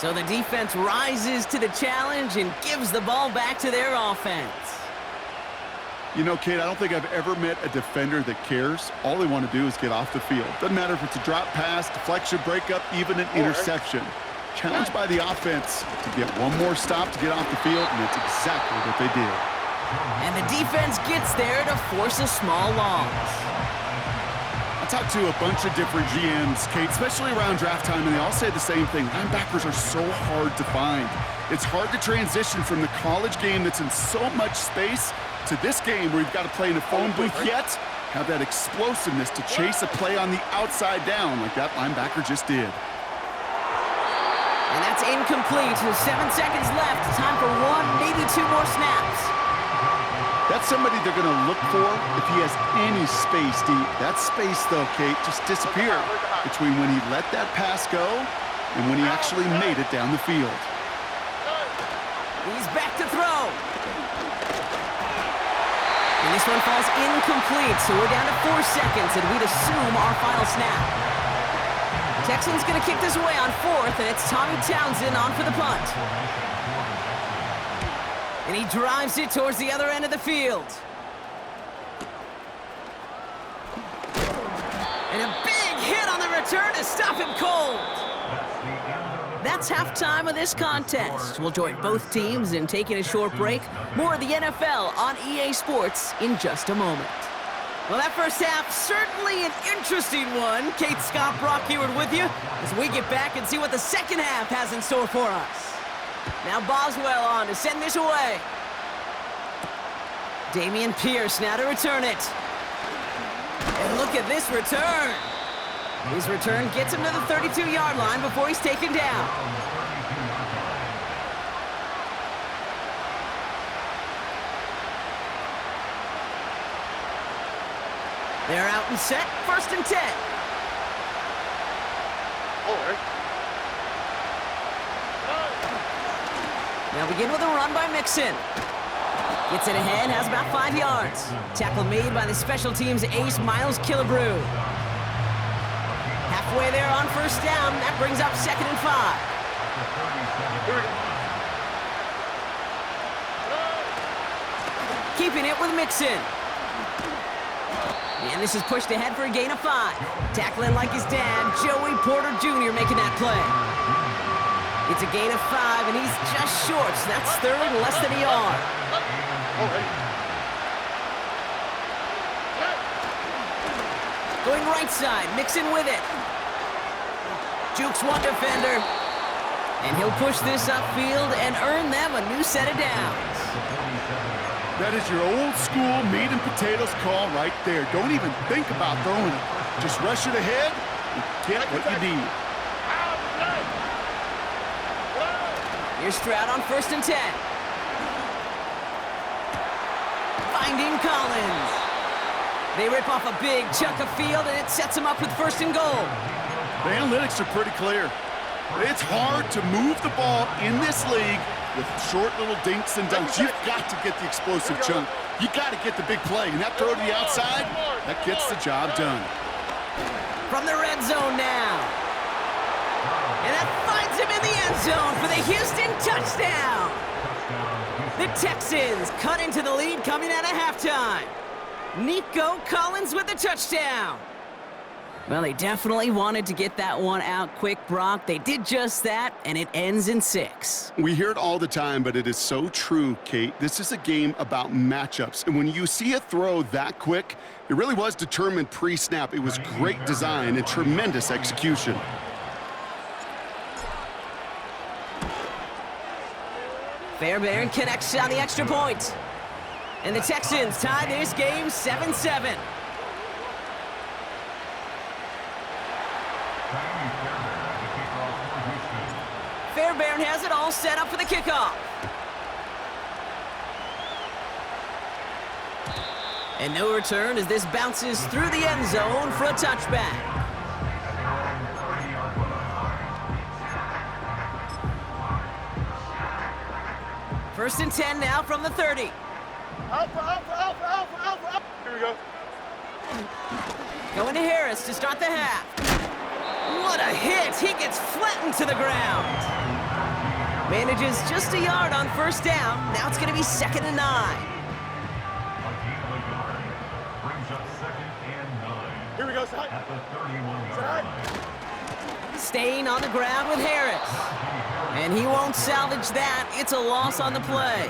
So the defense rises to the challenge and gives the ball back to their offense. You know, Kate, I don't think I've ever met a defender that cares. All they want to do is get off the field. Doesn't matter if it's a drop pass, deflection, breakup, even an interception. Challenged by the offense to get one more stop to get off the field, and that's exactly what they did. And the defense gets there to force a small loss. I talked to a bunch of different GMs, Kate, especially around draft time, and they all say the same thing. Linebackers are so hard to find. It's hard to transition from the college game that's in so much space to this game where you've got to play in a phone booth, yet have that explosiveness to chase a play on the outside down like that linebacker just did. And that's incomplete. 7 seconds left. Time for one, maybe two more snaps. That's somebody they're going to look for if he has any space deep. That space, though, Kate, just disappeared between when he let that pass go and when he actually made it down the field. He's back to throw. And this one falls incomplete, so we're down to 4 seconds, and we'd assume our final snap. Texans going to kick this away on 4th, and it's Tommy Townsend on for the punt. And he drives it towards the other end of the field. And a big hit on the return to stop him cold. That's halftime of this contest. We'll join both teams in taking a short break. More of the NFL on EA Sports in just a moment. Well, that first half, certainly an interesting one. Kate, Scott, Brock Heward with you as we get back and see what the second half has in store for us. Now Boswell on to send this away. Damian Pierce now to return it. And look at this return. His return gets him to the 32-yard line before he's taken down. They're out and set, 1st and 10. Now begin with a run by Mixon. Gets it ahead, has about 5 yards. Tackle made by the special teams ace Miles Killebrew. Halfway there on 1st down, that brings up 2nd and 5. Keeping it with Mixon. And this is pushed ahead for a gain of 5. Tackling like his dad, Joey Porter Jr. making that play. It's a gain of 5, and he's just short, so that's 3rd and less than a yard. Going right side, Mixon with it. Jukes one defender. And he'll push this upfield and earn them a new set of downs. That is your old school meat and potatoes call right there. Don't even think about throwing it. Just rush it ahead and get what you need. Here's Stroud on 1st and 10. Finding Collins. They rip off a big chunk of field, and it sets them up with 1st and goal. The analytics are pretty clear. It's hard to move the ball in this league with short little dinks and dunks. You've got to get the explosive chunk. You got to get the big play, and that throw to the outside, that gets the job done. From the red zone now. And that finds him in the end zone for the Houston touchdown. The Texans cut into the lead coming out of halftime. Nico Collins with the touchdown. Well, they definitely wanted to get that one out quick, Brock. They did just that, and it ends in 6. We hear it all the time, but it is so true, Kate. This is a game about matchups. And when you see a throw that quick, it really was determined pre-snap. It was great design and tremendous execution. Fairbairn connects on the extra point. And the Texans tie this game 7-7. Fairbairn has it all set up for the kickoff. And no return as this bounces through the end zone for a touchback. First and 10 now from the 30. Alpha. Here we go. Going to Harris to start the half. What a hit! He gets flattened to the ground. Manages just a yard on first down. Now it's going to be 2nd and 9. Here we go, side. Staying on the ground with Harris. And he won't salvage that. It's a loss on the play.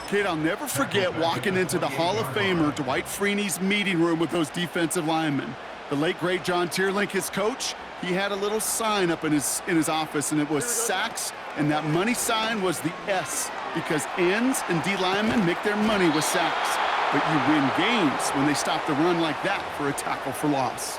Kid, I'll never forget walking into the Hall of Famer Dwight Freeney's meeting room with those defensive linemen. The late, great John Tierlink, his coach, he had a little sign up in his office, and it was sacks, and that money sign was the S, because ends and D linemen make their money with sacks. But you win games when they stop the run like that for a tackle for loss.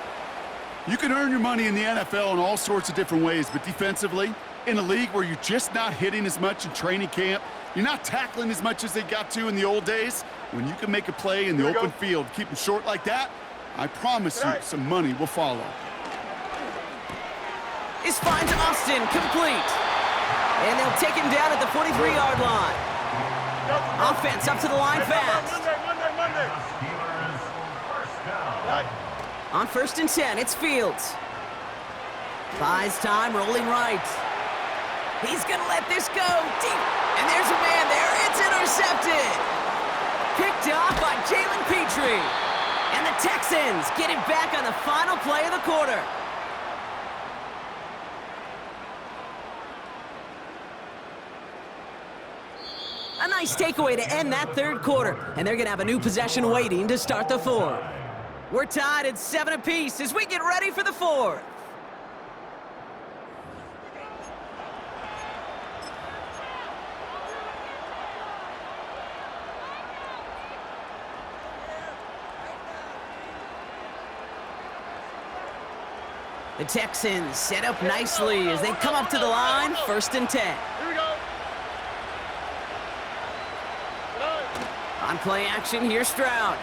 You can earn your money in the NFL in all sorts of different ways, but defensively, in a league where you're just not hitting as much in training camp, you're not tackling as much as they got to in the old days, when you can make a play in the open field, keep them short like that, I promise you some money will follow. This finds Austin complete. And they'll take him down at the 43-yard line. Offense up to the line fast. Monday. On 1st and 10, it's Fields. Buys time, rolling right. He's going to let this go deep. And there's a man there. It's intercepted. Picked off by Jalen Petrie. And the Texans get it back on the final play of the quarter. A nice takeaway to end that 3rd quarter. And they're going to have a new possession waiting to start the 4th. We're tied at 7 apiece as we get ready for the 4th. The Texans set up nicely as they come up to the line, 1st and 10. Here we go. On play action, here's Stroud.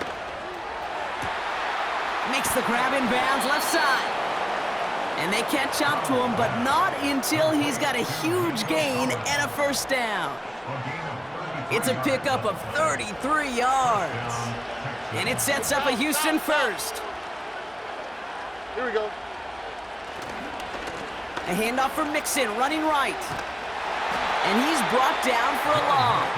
Makes the grab in bounds left side. And they catch up to him, but not until he's got a huge gain and a 1st down. It's a pickup of 33 yards. And it sets up a Houston 1st. Here we go. A handoff for Mixon, running right. And he's brought down for a loss.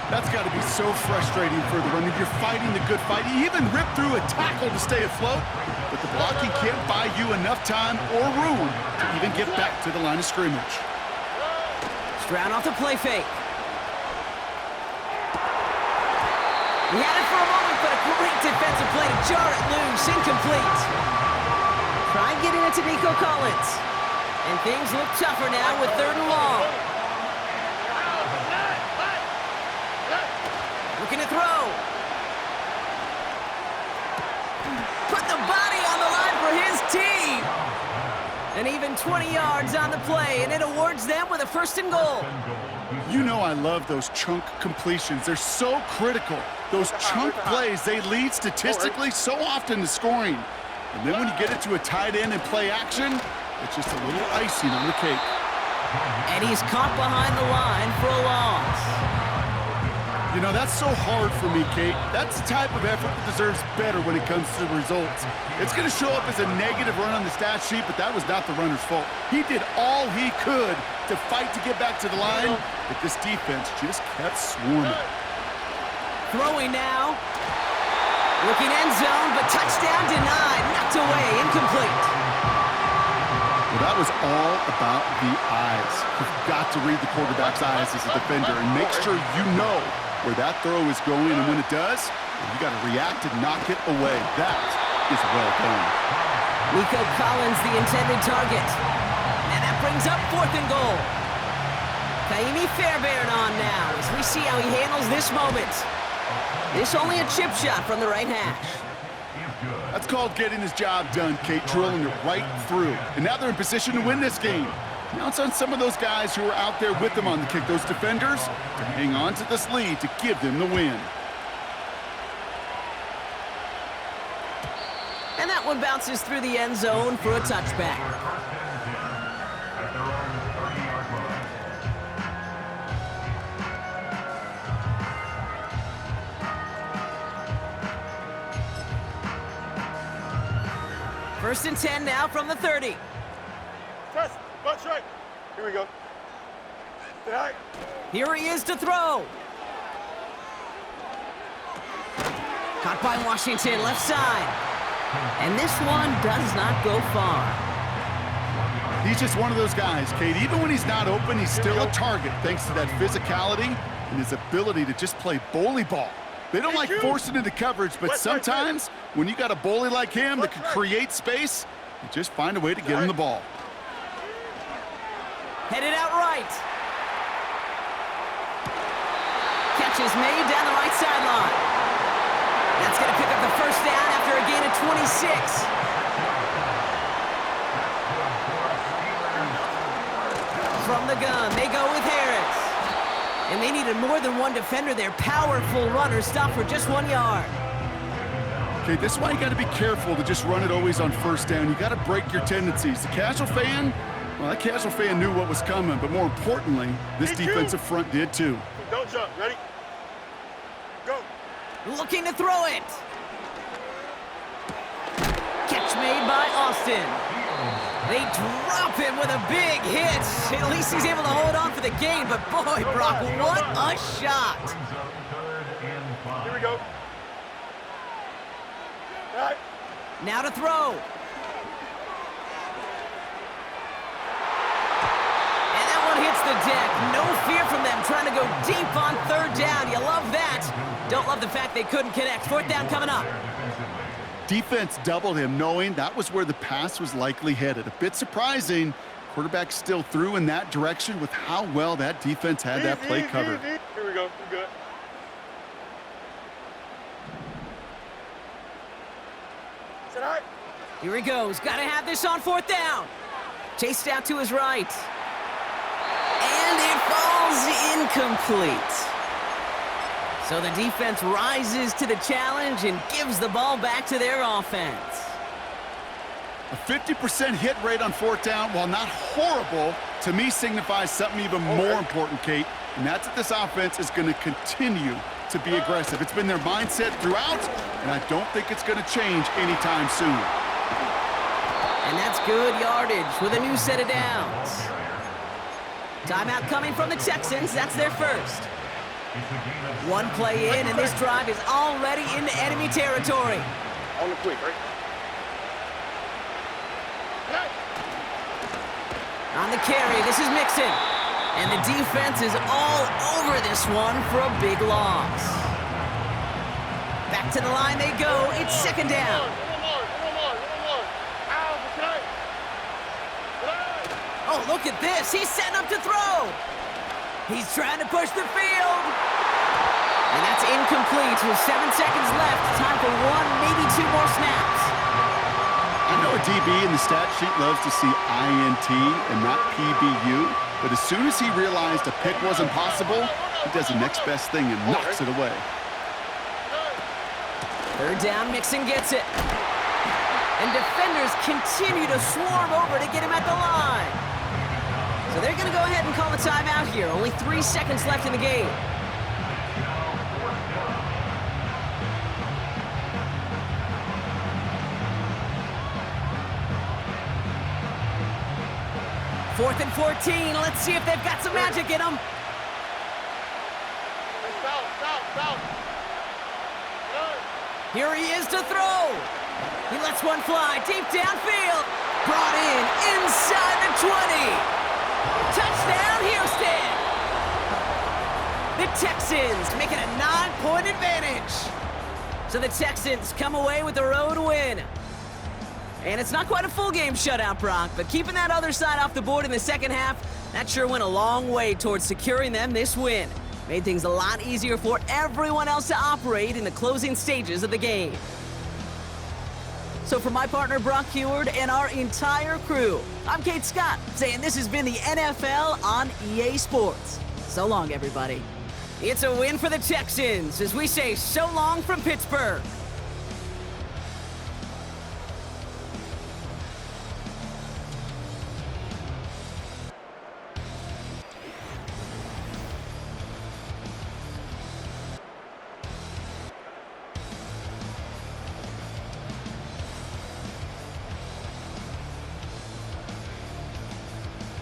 That's got to be so frustrating for the runner. You're fighting the good fight. You even rip through a tackle to stay afloat, but the blocking can't buy you enough time or room to even get back to the line of scrimmage. Stroud off the play fake. He had it for a moment, but a great defensive play to jar it loose, incomplete. Try getting it to Nico Collins. And things look tougher now with 3rd and long. Looking to throw. Put the body on the line for his team. And even 20 yards on the play, and it awards them with a 1st and goal. You know I love those chunk completions. They're so critical. Those chunk plays, they lead statistically so often to scoring. And then when you get it to a tight end and play action, it's just a little icing on the cake. And he's caught behind the line for a loss. You know, that's so hard for me, Kate. That's the type of effort that deserves better when it comes to the results. It's going to show up as a negative run on the stat sheet, but that was not the runner's fault. He did all he could to fight to get back to the line, but this defense just kept swarming. Throwing now. Looking end zone, but touchdown denied. Knocked away, incomplete. Well, that was all about the eyes. You've got to read the quarterback's eyes as a defender and make sure you know where that throw is going, and when it does, you got to react and knock it away. That is well done. Nico Collins, the intended target. And that brings up 4th and goal. Kaimi Fairbairn on now as we see how he handles this moment. This only a chip shot from the right hash. That's called getting his job done, Kate, drilling it right through. And now they're in position to win this game. Now it's on some of those guys who are out there with them on the kick, those defenders, to hang on to this lead to give them the win. And that one bounces through the end zone for a touchback. First and 10 now from the 30. Test. Bunch right. Here we go. Say hi. Here he is to throw. Caught by Washington, left side. And this one does not go far. He's just one of those guys, Kate. Even when he's not open, he's still a target thanks to that physicality and his ability to just play bully ball. They don't like forcing into coverage, but sometimes when you got a bully like him that can create space, you just find a way to get him the ball. Headed out right. Catch is made down the right sideline. That's going to pick up the first down after a gain of 26. From the gun, they go with Harris. And they needed more than one defender. Their powerful runner stopped for just 1 yard. Okay, this is why you got to be careful to just run it always on first down. You got to break your tendencies. The casual fan, well, that casual fan knew what was coming, but more importantly, this defensive front did too. Don't jump. Ready? Go. Looking to throw it. Catch made by Austin. They drop him with a big hit. At least he's able to hold on for the gain, but boy, Brock, what a shot. Here we go. All right. Now to throw. And that one hits the deck. No fear from them trying to go deep on third down. You love that. Don't love the fact they couldn't connect. Fourth down coming up. Defense doubled him, knowing that was where the pass was likely headed. A bit surprising. Quarterback still threw in that direction with how well that defense had that play covered. Here we go. We're good. Sit high. Here he goes. Got to have this on fourth down. Chased out to his right. And it falls incomplete. So the defense rises to the challenge and gives the ball back to their offense. A 50% hit rate on fourth down, while not horrible, to me signifies something even more important, Kate, and that's that this offense is going to continue to be aggressive. It's been their mindset throughout, and I don't think it's going to change anytime soon. And that's good yardage with a new set of downs. Timeout coming from the Texans. That's their first. One play in, and this drive is already into enemy territory. On the quick, right? On the carry, this is Mixon. And the defense is all over this one for a big loss. Back to the line they go. It's second down. Oh, look at this. He's setting up to throw. He's trying to push the field. And that's incomplete with 7 seconds left. Time for one, maybe two more snaps. I know a DB in the stat sheet loves to see INT and not PBU, but as soon as he realized a pick wasn't possible, he does the next best thing and knocks it away. Third down, Mixon gets it. And defenders continue to swarm over to get him at the line. So they're going to go ahead and call a timeout here. Only 3 seconds left in the game. Fourth and 14. Let's see if they've got some magic in them. South. Here he is to throw. He lets one fly deep downfield. Brought in inside the 20. Touchdown, Houston! The Texans make it a 9-point advantage. So the Texans come away with the road win. And it's not quite a full game shutout, Brock, but keeping that other side off the board in the second half, that sure went a long way towards securing them this win. Made things a lot easier for everyone else to operate in the closing stages of the game. So for my partner, Brock Heward, and our entire crew, I'm Kate Scott, saying this has been the NFL on EA Sports. So long, everybody. It's a win for the Texans as we say so long from Pittsburgh.